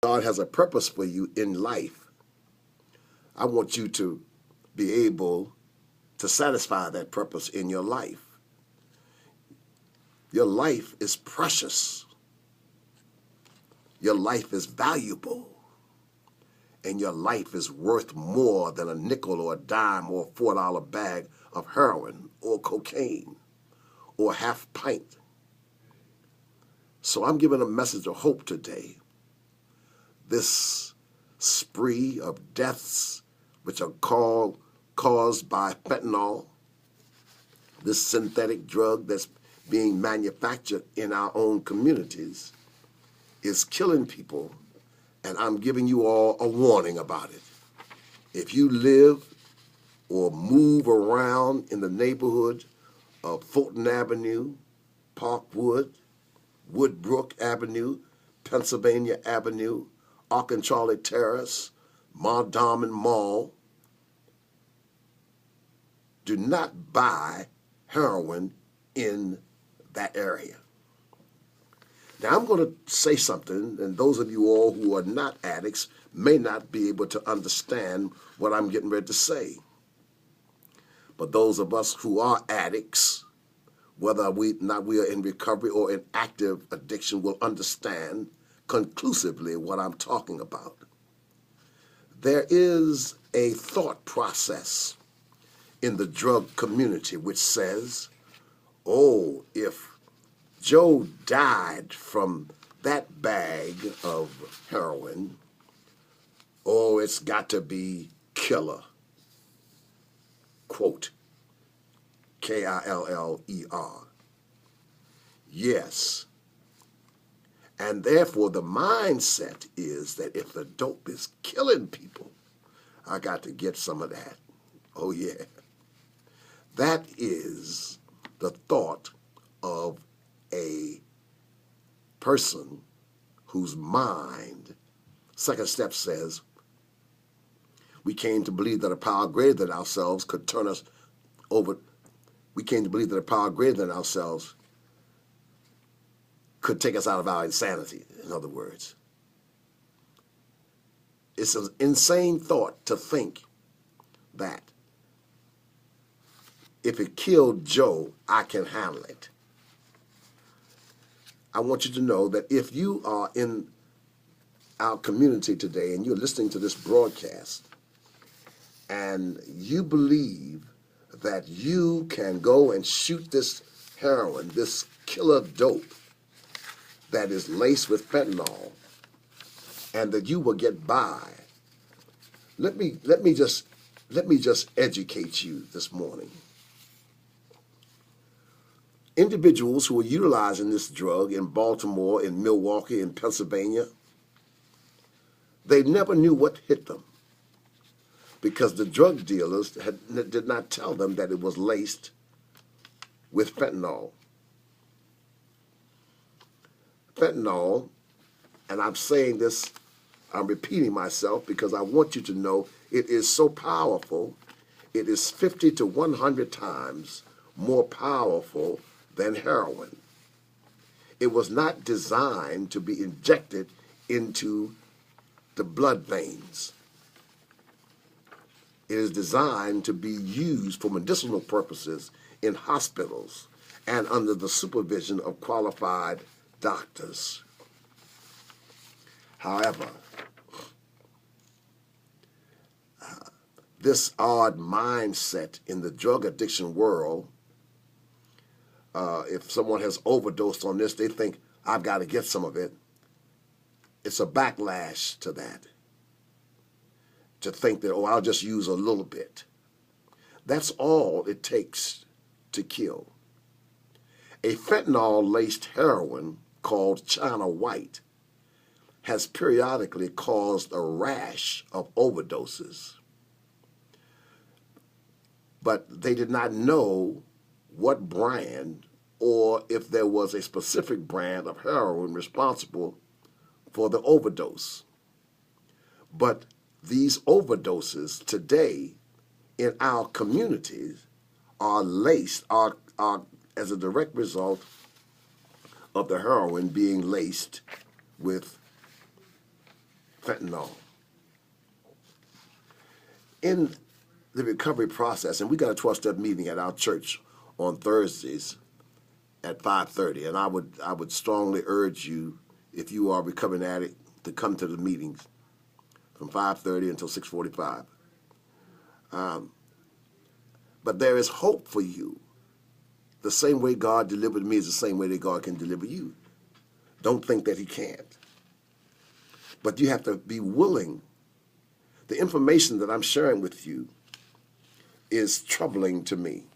God has a purpose for you in life. I want you to be able to satisfy that purpose in your life. Your life is precious. Your life is valuable. And your life is worth more than a nickel or a dime or a $4 bag of heroin or cocaine or a half pint. So I'm giving a message of hope today. This spree of deaths which are caused by fentanyl, this synthetic drug that's being manufactured in our own communities, is killing people, and I'm giving you all a warning about it. If you live or move around in the neighborhood of Fulton Avenue, Parkwood, Woodbrook Avenue, Pennsylvania Avenue, Arkansas Terrace, Mondawmin Mall, do not buy heroin in that area. Now, I'm going to say something, and those of you all who are not addicts may not be able to understand what I'm getting ready to say. But those of us who are addicts, whether we are in recovery or in active addiction, will understand conclusively what I'm talking about. There is a thought process in the drug community which says, oh, if Joe died from that bag of heroin, oh, it's got to be killer. Quote, Killer. Yes. And therefore the mindset is that if the dope is killing people, I got to get some of that. Oh yeah. That is the thought of a person whose mind, second step says, we came to believe that a power greater than ourselves could turn us over. We came to believe that a power greater than ourselves could take us out of our insanity, in other words. It's an insane thought to think that if it killed Joe, I can handle it. I want you to know that if you are in our community today and you're listening to this broadcast and you believe that you can go and shoot this heroin, this killer dope that is laced with fentanyl, and that you will get by, let me just educate you this morning. Individuals who are utilizing this drug in Baltimore, in Milwaukee, in Pennsylvania, they never knew what hit them because the drug dealers did not tell them that it was laced with fentanyl. Fentanyl, and I'm saying this, I'm repeating myself because I want you to know it is so powerful. It is 50 to 100 times more powerful than heroin. It was not designed to be injected into the blood veins. It is designed to be used for medicinal purposes in hospitals and under the supervision of qualified doctors. However, this odd mindset in the drug addiction world, if someone has overdosed on this, they think, I've got to get some of it. It's a backlash to that. To think that, oh, I'll just use a little bit. That's all it takes to kill. A fentanyl-laced heroin called China White has periodically caused a rash of overdoses. But they did not know what brand or if there was a specific brand of heroin responsible for the overdose. But these overdoses today in our communities are laced, are as a direct result of the heroin being laced with fentanyl. In the recovery process, and we got a 12-step meeting at our church on Thursdays at 5:30, and I would strongly urge you, if you are a recovering addict, to come to the meetings from 5:30 until 6:45. But there is hope for you. The same way God delivered me is the same way that God can deliver you. Don't think that he can't. But you have to be willing. The information that I'm sharing with you is troubling to me.